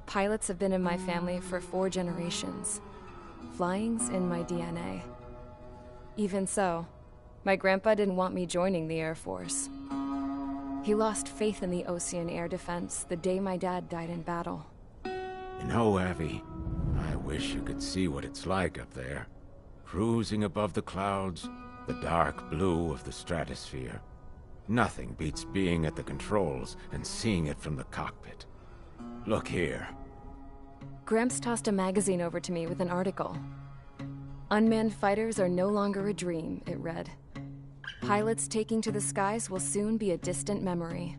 Pilots have been in my family for 4 generations. Flying's in my DNA. Even so, my grandpa didn't want me joining the Air Force. He lost faith in the Ocean Air Defense the day my dad died in battle. You know, Abby, I wish you could see what it's like up there. Cruising above the clouds, the dark blue of the stratosphere. Nothing beats being at the controls and seeing it from the cockpit. Look here. Gramps tossed a magazine over to me with an article. Unmanned fighters are no longer a dream, it read. Pilots taking to the skies will soon be a distant memory.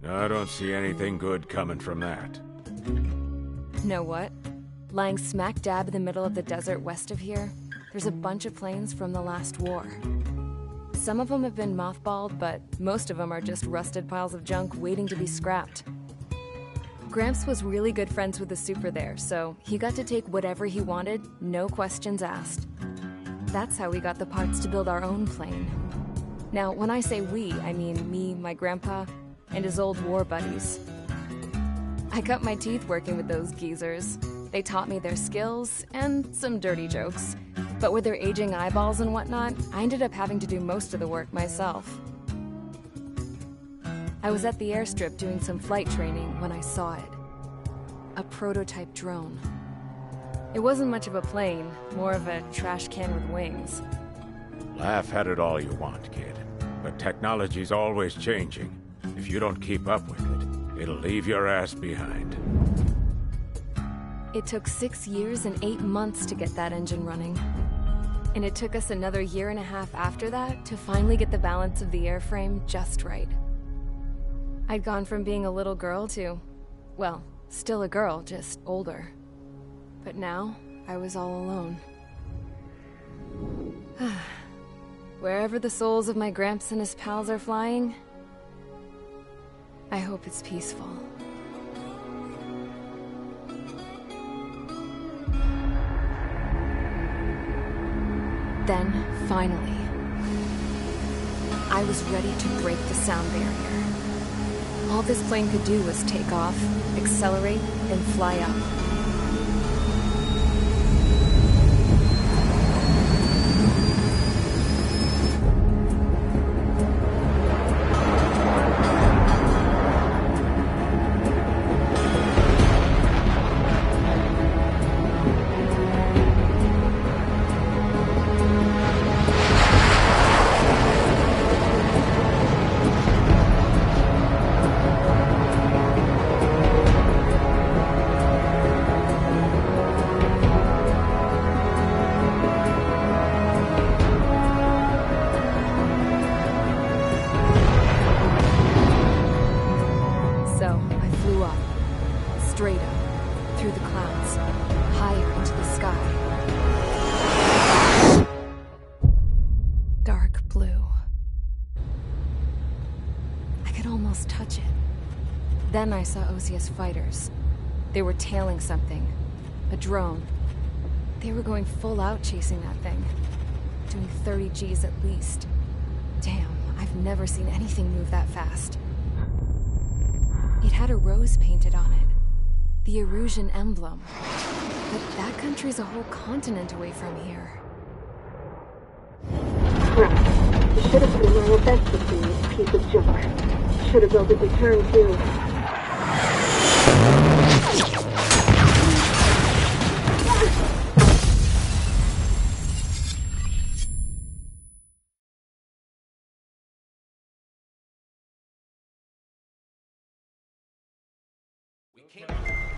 I don't see anything good coming from that. Know what? Lying smack dab in the middle of the desert west of here, there's a bunch of planes from the last war. Some of them have been mothballed, but most of them are just rusted piles of junk waiting to be scrapped. Gramps was really good friends with the super there, so he got to take whatever he wanted, no questions asked. That's how we got the parts to build our own plane. Now, when I say we, I mean me, my grandpa, and his old war buddies. I cut my teeth working with those geezers. They taught me their skills, and some dirty jokes. But with their aging eyeballs and whatnot, I ended up having to do most of the work myself. I was at the airstrip doing some flight training when I saw it. A prototype drone. It wasn't much of a plane, more of a trash can with wings. Laugh at it all you want, kid. But technology's always changing. If you don't keep up with it, it'll leave your ass behind. It took 6 years and 8 months to get that engine running. And it took us another 1.5 years after that to finally get the balance of the airframe just right. I'd gone from being a little girl to, well, still a girl, just older. But now, I was all alone. Wherever the souls of my Gramps and his pals are flying, I hope it's peaceful. Then, finally, I was ready to break the sound barrier. All this plane could do was take off, accelerate, and fly up. Then I saw Osia's fighters. They were tailing something. A drone. They were going full out chasing that thing. Doing 30 Gs at least. Damn, I've never seen anything move that fast. It had a rose painted on it. The Erusian emblem. But that country's a whole continent away from here. Right. You should have been where your best would be, this piece of junk. Should have built a return too.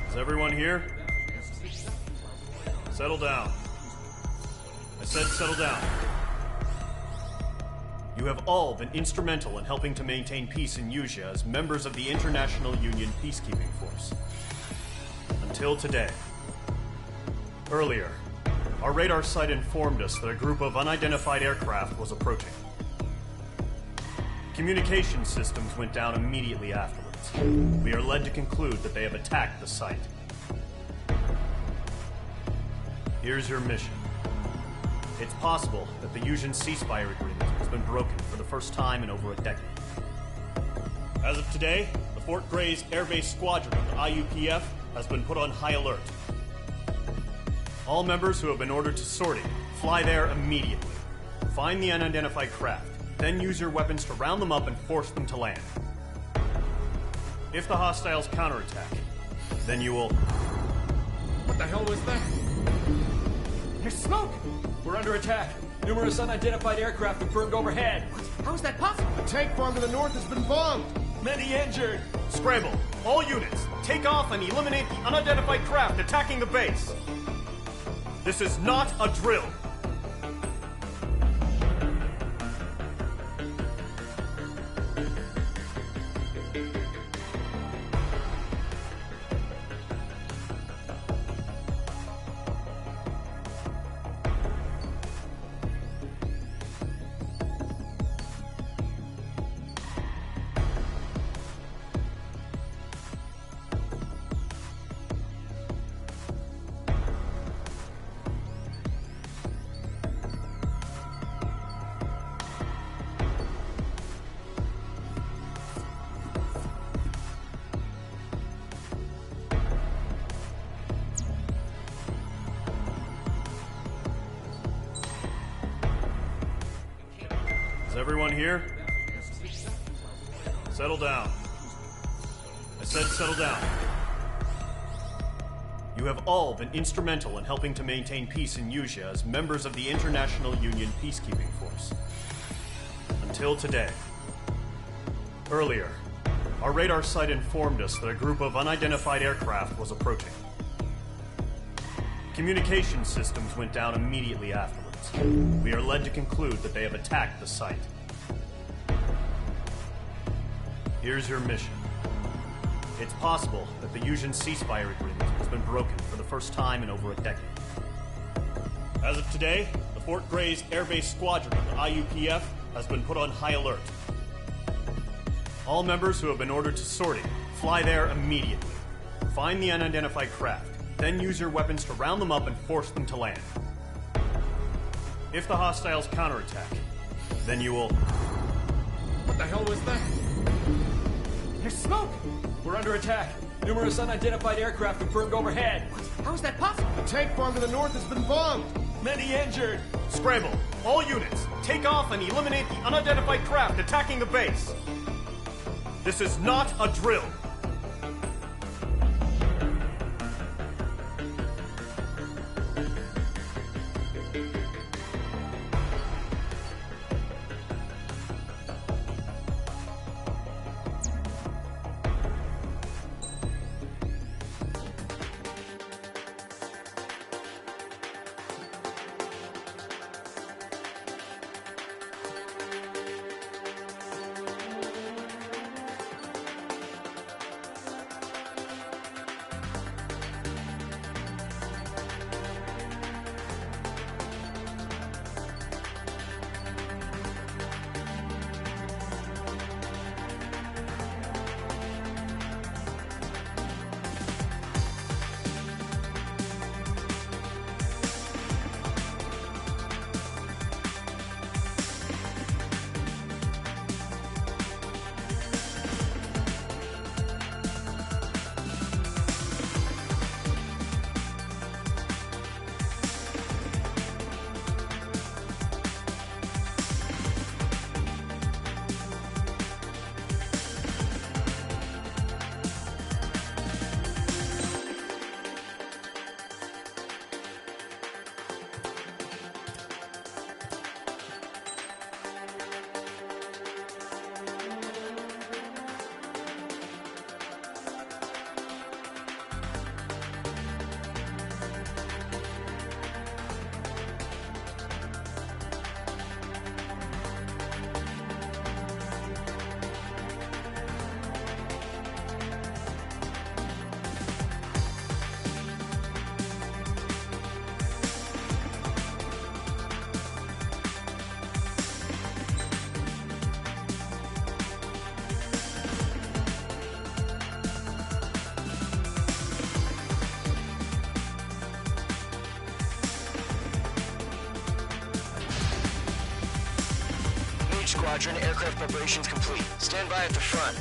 Is everyone here? Settle down. I said settle down. You have all been instrumental in helping to maintain peace in Usea as members of the International Union Peacekeeping Force. Until today. Earlier, our radar site informed us that a group of unidentified aircraft was approaching. Communication systems went down immediately afterwards. We are led to conclude that they have attacked the site. Here's your mission. It's possible that the Usean ceasefire agreement has been broken for the first time in over a decade. As of today, the Fort Gray's Air Base Squadron of the IUPF has been put on high alert. All members who have been ordered to sortie, fly there immediately. Find the unidentified craft, then use your weapons to round them up and force them to land. If the hostiles counterattack, then you will... What the hell was that? There's smoke! We're under attack. Numerous unidentified aircraft have burned overhead. What? How is that possible? A tank farm to the north has been bombed! Many injured! Scramble! All units, take off and eliminate the unidentified craft attacking the base! This is not a drill! Is everyone here? Settle down. I said settle down. You have all been instrumental in helping to maintain peace in Usha as members of the International Union Peacekeeping Force. Until today. Earlier, our radar site informed us that a group of unidentified aircraft was approaching. Communication systems went down immediately afterwards. We are led to conclude that they have attacked the site. Here's your mission. It's possible that the Usian ceasefire agreement has been broken for the first time in over a decade. As of today, the Fort Gray's Air Base Squadron of the IUPF has been put on high alert. All members who have been ordered to sortie, fly there immediately. Find the unidentified craft, then use your weapons to round them up and force them to land. If the hostiles counterattack, then you will... What the hell was that? There's smoke! We're under attack. Numerous unidentified aircraft have burned overhead. What? How is that possible? A tank farm to the north has been bombed! Many injured! Scramble! All units, take off and eliminate the unidentified craft attacking the base! This is not a drill! Squadron, aircraft preparations complete. Stand by at the front.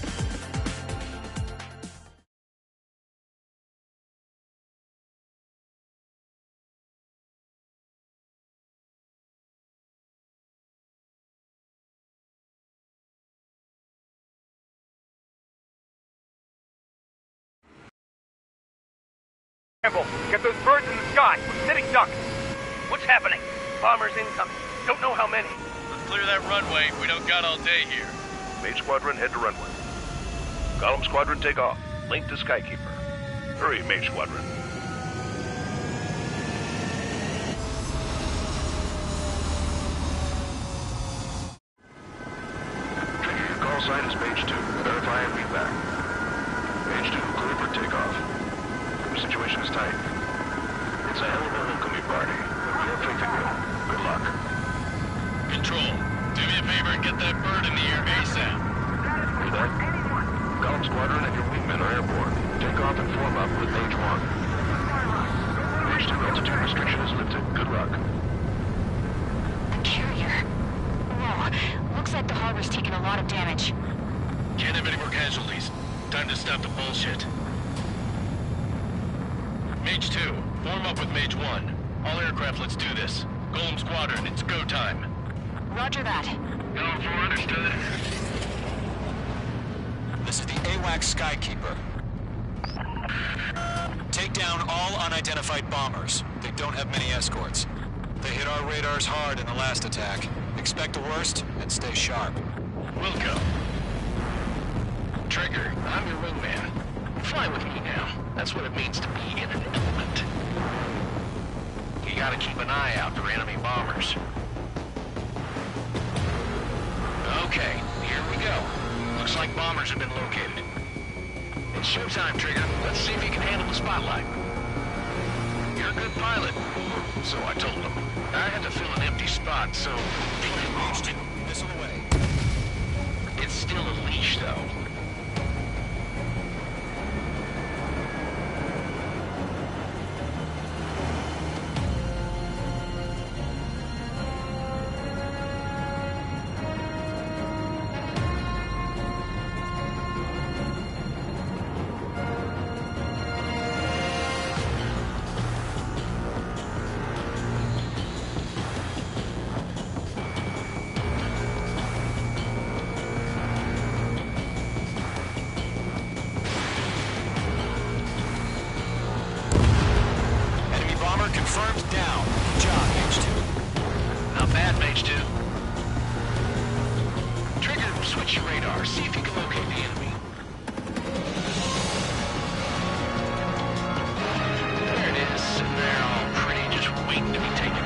Scramble! Get those birds in the sky! We're sitting ducks! What's happening? Bombers incoming. Don't know how many. Let's clear that runway. We don't got all day here. Mage Squadron, head to runway. Column Squadron, take off. Link to Skykeeper. Hurry, Mage Squadron. Trigger, your call sign is Mage 2. Verify and read back. Mage 2, clear for takeoff. The situation is tight. It's a hell of a homecoming party, but we have faith in you. Good luck. Control, do me a favor and get that bird in the air ASAP. Hear that? Column Squadron and your wingmen are airborne. Take off and form up with Mage 1. Mage 2, altitude restriction is lifted. Good luck. The carrier. Whoa, looks like the harbor's taken a lot of damage. Can't have any more casualties. Time to stop the bullshit. Mage 2, form up with Mage 1. All aircraft, let's do this. Golem Squadron, it's go time. Roger that. Golem 4, understood. This is the AWAC Skykeeper. Take down all unidentified bombers. They don't have many escorts. They hit our radars hard in the last attack. Expect the worst and stay sharp. We'll go. Trigger, I'm your wingman. Fly with me now. That's what it means to be in an element. You gotta keep an eye out for enemy bombers. Okay, here we go. Looks like bombers have been located. It's showtime, Trigger. Let's see if you can handle the spotlight. You're a good pilot. So I told him. I had to fill an empty spot, so... Missile away. It's still a leash, though. Confirmed down. Good job, Mage 2. Not bad, Mage 2. Trigger, switch your radar. See if you can locate the enemy. There it is, sitting there all pretty, just waiting to be taken.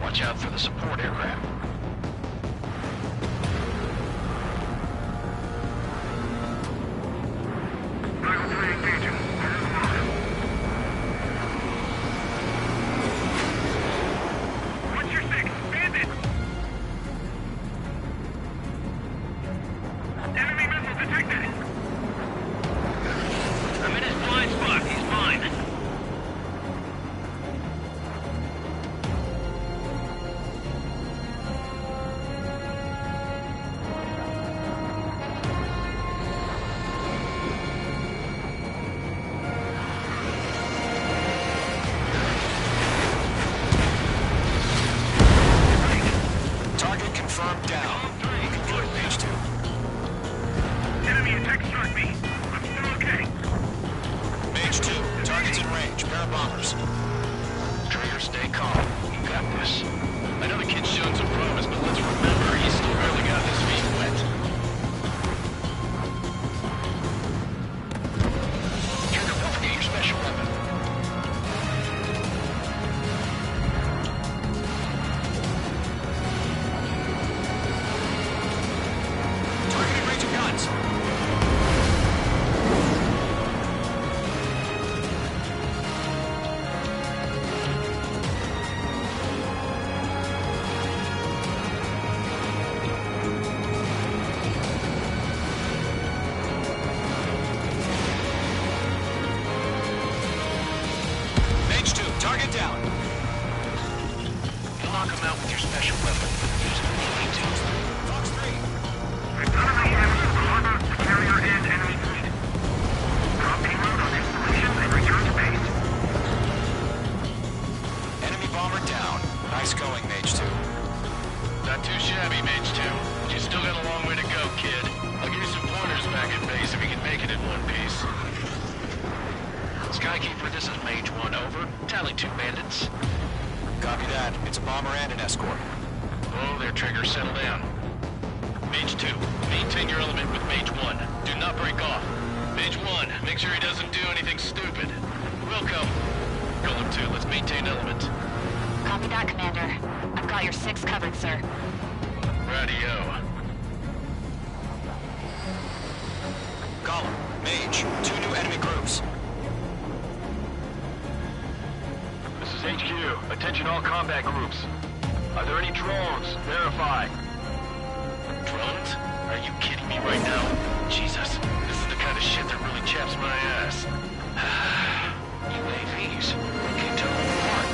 Watch out for the support aircraft. What's your six? Bandit! Enemy missile detected! I'm in his blind spot. He's mine. Confirmed down. Good, Mage 2. Enemy attack struck me. I'm still okay. Mage 2, target's in range. Pair of bombers. Trigger, stay calm. You got this. I know the kid's shown some promise, but let's remember, he's still barely got his feet wet. Trigger, don't forget your special weapon. down. You'll knock him out with your special weapon. Use it immediately, too. Fox 3. We've got enough damage to the harbor, the carrier, and enemy fleet. Drop payload on installation and return to base. Enemy bomber down. Nice going, Mage 2. Not too shabby, Mage 2. But you still got a long way to go, kid. I'll give you some pointers back at base if you can make it in one piece. Skykeeper, this is Mage 1, over. Tally 2 bandits. Copy that. It's a bomber and an escort. Oh, there, Trigger. Settle down. Mage 2, maintain your element with Mage 1. Do not break off. Mage 1, make sure he doesn't do anything stupid. Welcome. Golem 2, let's maintain element. Copy that, Commander. I've got your 6 covered, sir. Radio. Golem, Mage, 2 new enemy groups. This is HQ. Attention all combat groups. Are there any drones? Verify. Drones? Are you kidding me right now? Jesus, this is the kind of shit that really chaps my ass. UAVs. Can't tell them apart.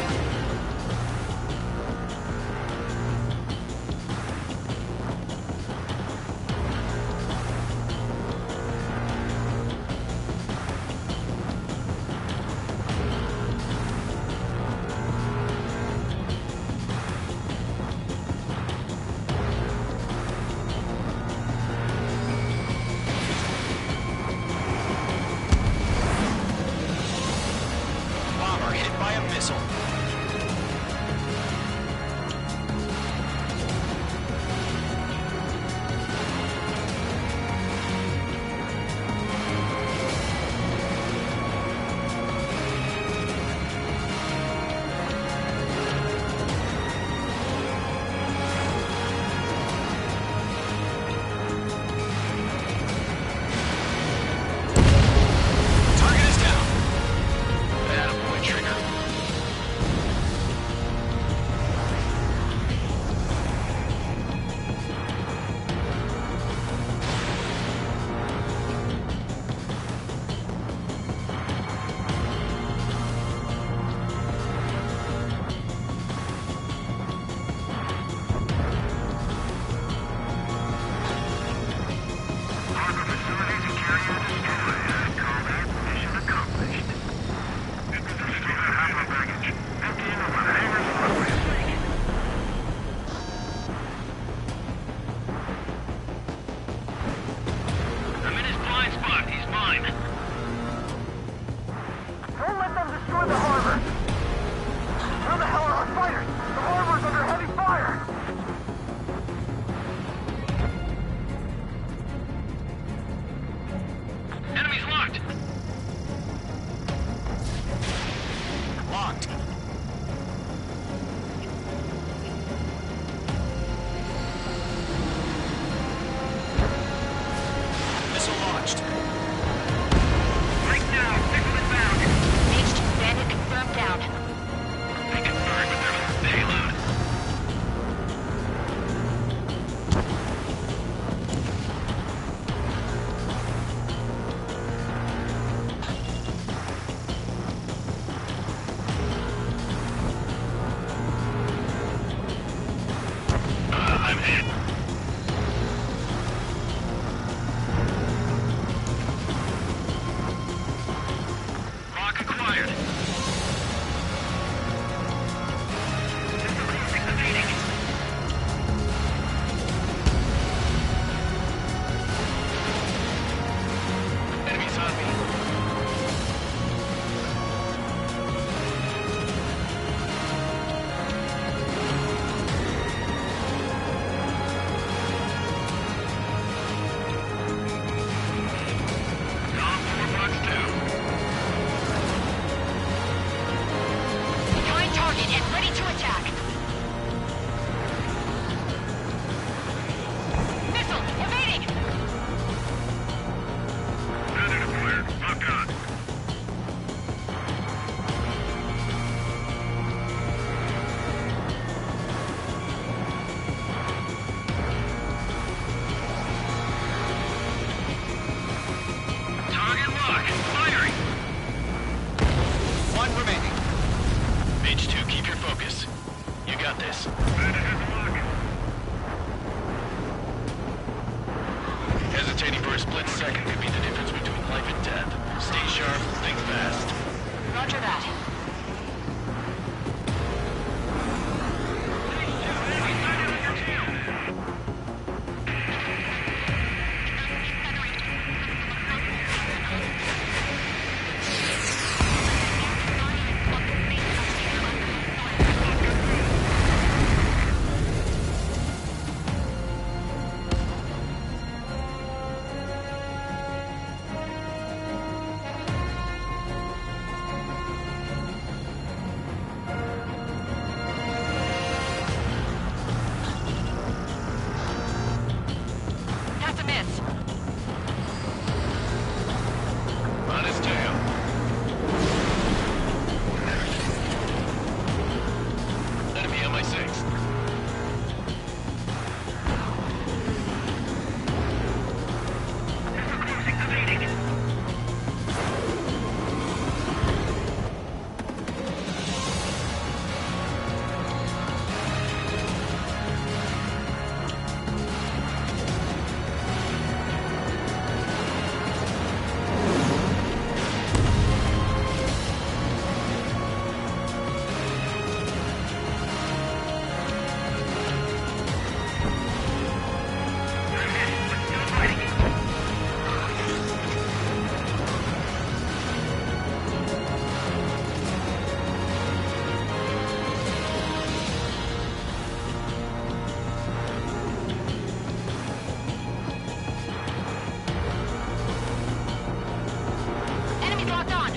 He's locked on.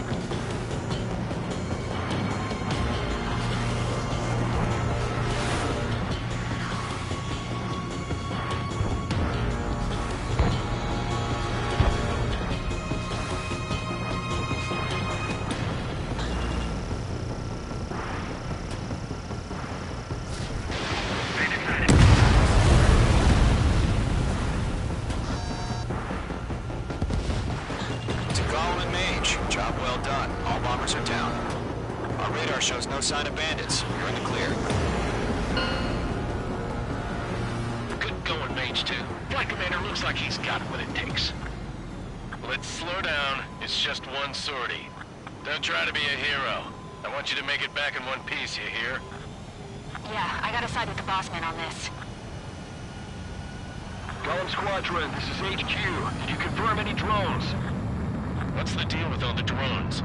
Job well done. All bombers are down. Our radar shows no sign of bandits. You're in the clear. Good going, Mage 2. Flight Commander looks like he's got what it takes. Let's slow down. It's just one sortie. Don't try to be a hero. I want you to make it back in one piece, you hear? Yeah, I gotta side with the boss man on this. Golem Squadron, this is HQ. Did you confirm any drones? What's the deal with all the drones?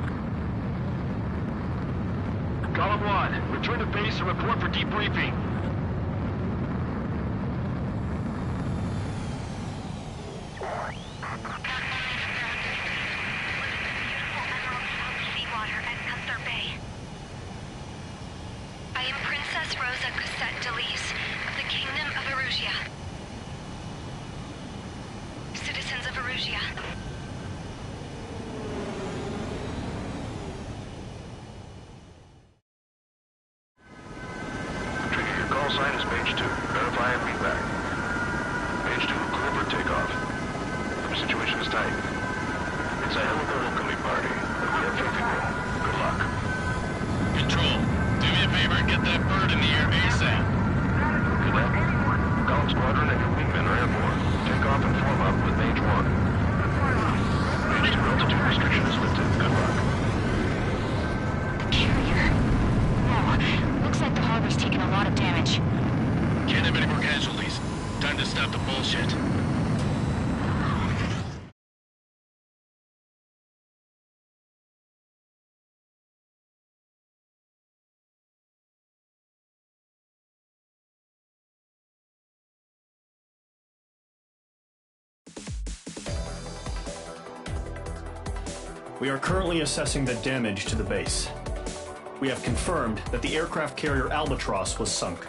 Golem 1, return to base and report for debriefing. Seawater at Custer Bay. I am Princess Rosa Cosette Delise of the Kingdom of Erusia. Citizens of Erusia. Sign is Page 2. Verify and feedback. Page 2, clear for takeoff. The situation is tight. It's a hell of a welcoming party, but we have faith in you. Good luck. Control, do me a favor and get that bird in the air ASAP. Cadet, Golem Squadron and your wingmen are airborne. Take off and form up with Mage 1. Page 2, altitude restriction is lifted. Good luck. Carrier. Whoa, looks like the harbor's taken a lot of damage. Can't have any more casualties. Time to stop the bullshit. We are currently assessing the damage to the base. We have confirmed that the aircraft carrier Albatross was sunk.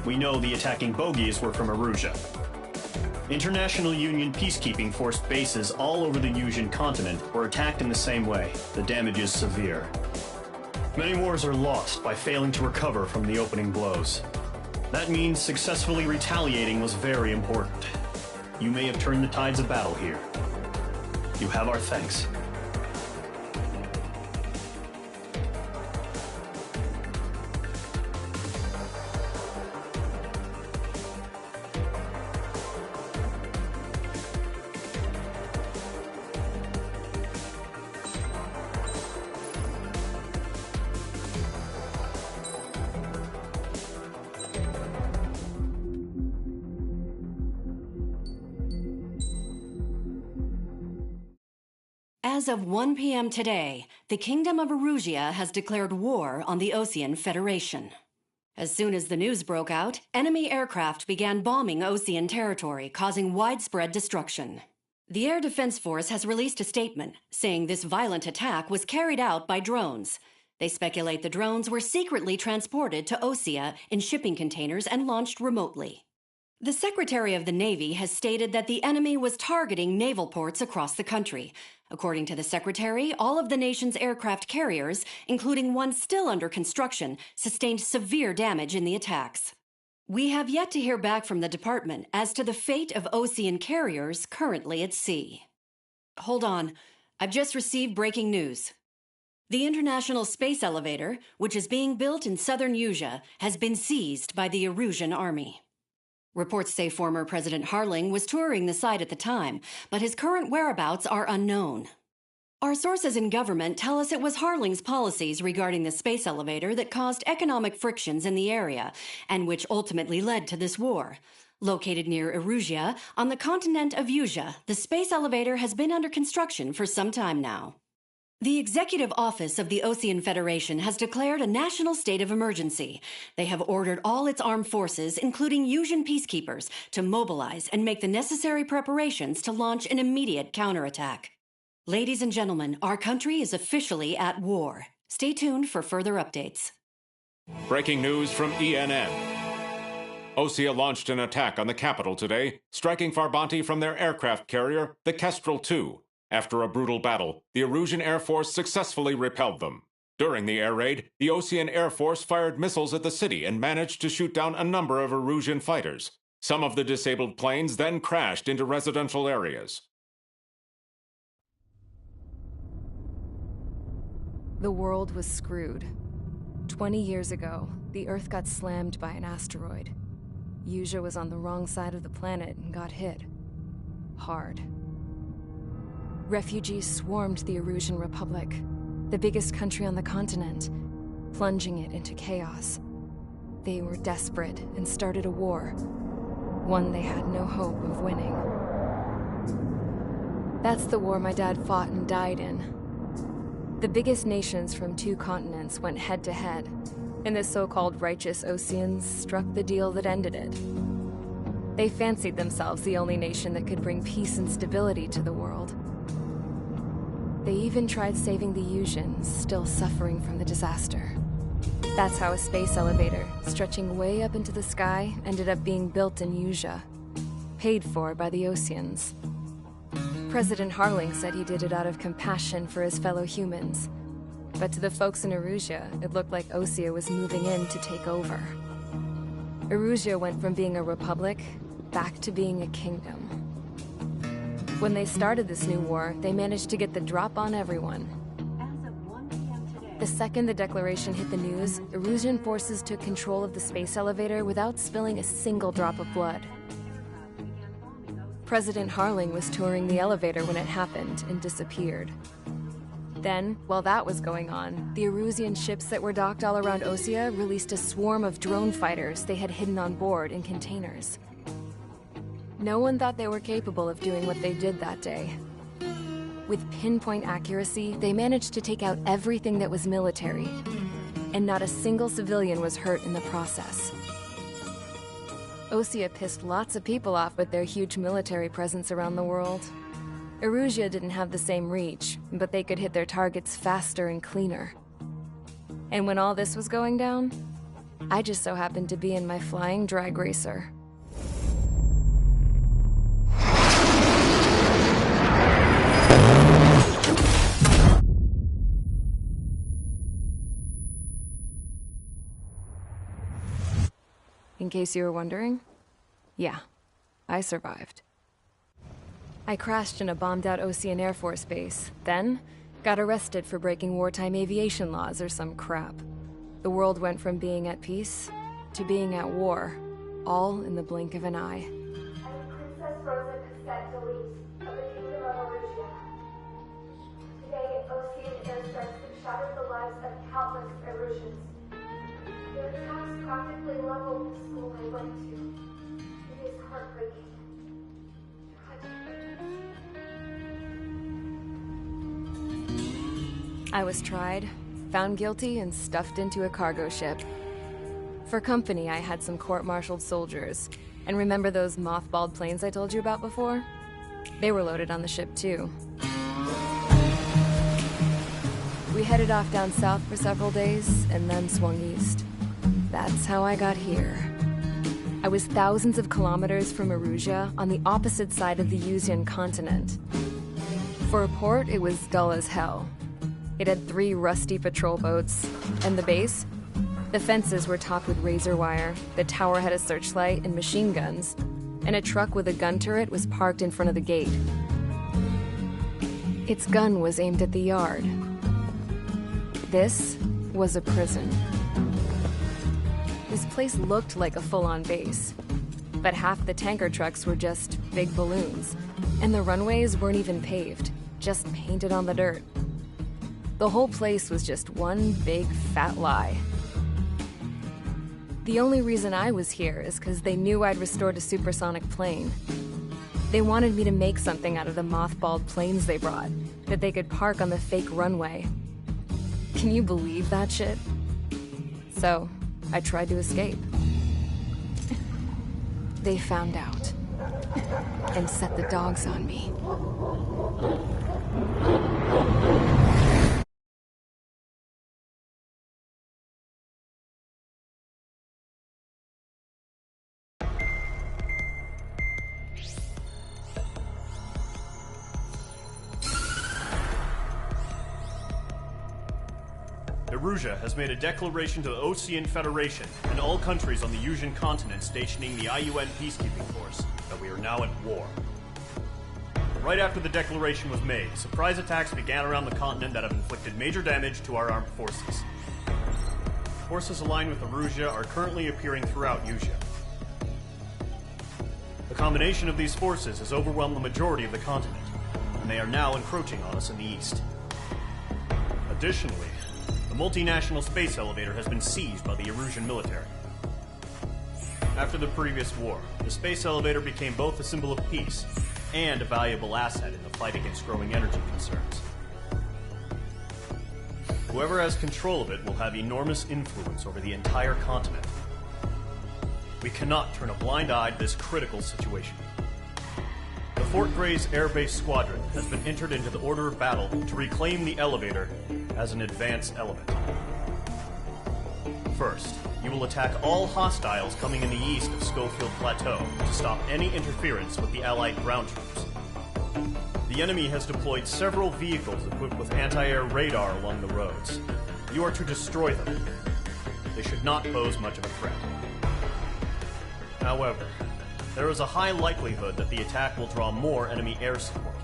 We know the attacking bogies were from Erusia. International Union peacekeeping force bases all over the Yusian continent were attacked in the same way. The damage is severe. Many wars are lost by failing to recover from the opening blows. That means successfully retaliating was very important. You may have turned the tides of battle here. You have our thanks. As of 1 p.m. today, the Kingdom of Erusia has declared war on the Osean Federation. As soon as the news broke out, enemy aircraft began bombing Osean territory, causing widespread destruction. The Air Defense Force has released a statement saying this violent attack was carried out by drones. They speculate the drones were secretly transported to Osea in shipping containers and launched remotely. The Secretary of the Navy has stated that the enemy was targeting naval ports across the country. According to the Secretary, all of the nation's aircraft carriers, including one still under construction, sustained severe damage in the attacks. We have yet to hear back from the department as to the fate of Osean carriers currently at sea. Hold on. I've just received breaking news. The International Space Elevator, which is being built in southern Yusia, has been seized by the Erusian army. Reports say former President Harling was touring the site at the time, but his current whereabouts are unknown. Our sources in government tell us it was Harling's policies regarding the space elevator that caused economic frictions in the area, and which ultimately led to this war. Located near Erusia, on the continent of Yusia, the space elevator has been under construction for some time now. The Executive Office of the Osean Federation has declared a national state of emergency. They have ordered all its armed forces, including Yusian peacekeepers, to mobilize and make the necessary preparations to launch an immediate counterattack. Ladies and gentlemen, our country is officially at war. Stay tuned for further updates. Breaking news from ENN. Osea launched an attack on the capital today, striking Farbanti from their aircraft carrier, the Kestrel II. After a brutal battle, the Erusian Air Force successfully repelled them. During the air raid, the Osean Air Force fired missiles at the city and managed to shoot down a number of Erusian fighters. Some of the disabled planes then crashed into residential areas. The world was screwed. 20 years ago, the Earth got slammed by an asteroid. Usea was on the wrong side of the planet and got hit. Hard. Refugees swarmed the Erusian Republic, the biggest country on the continent, plunging it into chaos. They were desperate and started a war, one they had no hope of winning. That's the war my dad fought and died in. The biggest nations from 2 continents went head-to-head, and the so-called righteous Oseans struck the deal that ended it. They fancied themselves the only nation that could bring peace and stability to the world. They even tried saving the Usians, still suffering from the disaster. That's how a space elevator, stretching way up into the sky, ended up being built in Usea, paid for by the Oseans. President Harling said he did it out of compassion for his fellow humans. But to the folks in Erusia, it looked like Osea was moving in to take over. Erusia went from being a republic back to being a kingdom. When they started this new war, they managed to get the drop on everyone. The second the declaration hit the news, Erusian forces took control of the space elevator without spilling a single drop of blood. President Harling was touring the elevator when it happened and disappeared. Then, while that was going on, the Erusian ships that were docked all around Osea released a swarm of drone fighters they had hidden on board in containers. No one thought they were capable of doing what they did that day. With pinpoint accuracy, they managed to take out everything that was military, and not a single civilian was hurt in the process. Osea pissed lots of people off with their huge military presence around the world. Erusia didn't have the same reach, but they could hit their targets faster and cleaner. And when all this was going down, I just so happened to be in my flying drag racer. In case you were wondering, yeah, I survived. I crashed in a bombed-out Osean Air Force base, then got arrested for breaking wartime aviation laws or some crap. The world went from being at peace to being at war, all in the blink of an eye. Princess Rosa Cassette Delete of the Kingdom of Erusia. Today, Osean airstrikes have shattered the lives of countless Erusians. Their attacks practically leveled the school I went to. It is heartbreaking. I was tried, found guilty, and stuffed into a cargo ship. For company, I had some court-martialed soldiers. And remember those mothballed planes I told you about before? They were loaded on the ship, too. We headed off down south for several days, and then swung east. That's how I got here. I was thousands of kilometers from Erusia, on the opposite side of the Usian continent. For a port, it was dull as hell. It had 3 rusty patrol boats, and the base? The fences were topped with razor wire, the tower had a searchlight and machine guns, and a truck with a gun turret was parked in front of the gate. Its gun was aimed at the yard. This was a prison. This place looked like a full-on base, but half the tanker trucks were just big balloons, and the runways weren't even paved, just painted on the dirt. The whole place was just one big fat lie. The only reason I was here is because they knew I'd restored a supersonic plane. They wanted me to make something out of the mothballed planes they brought, that they could park on the fake runway. Can you believe that shit? So, I tried to escape. They found out, and set the dogs on me. Erusia has made a declaration to the Ocean Federation and all countries on the Yusian continent stationing the IUN peacekeeping force that we are now at war. Right after the declaration was made, surprise attacks began around the continent that have inflicted major damage to our armed forces. Forces aligned with Erusia are currently appearing throughout Yusia. The combination of these forces has overwhelmed the majority of the continent, and they are now encroaching on us in the east. Additionally, the multinational space elevator has been seized by the Erusian military. After the previous war, the space elevator became both a symbol of peace and a valuable asset in the fight against growing energy concerns. Whoever has control of it will have enormous influence over the entire continent. We cannot turn a blind eye to this critical situation. The Fort Gray's Air Base Squadron has been entered into the order of battle to reclaim the elevator as an advance element. First, you will attack all hostiles coming in the east of Schofield Plateau to stop any interference with the Allied ground troops. The enemy has deployed several vehicles equipped with anti-air radar along the roads. You are to destroy them. They should not pose much of a threat. However, there is a high likelihood that the attack will draw more enemy air support.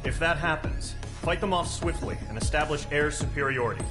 If that happens, fight them off swiftly and establish air superiority.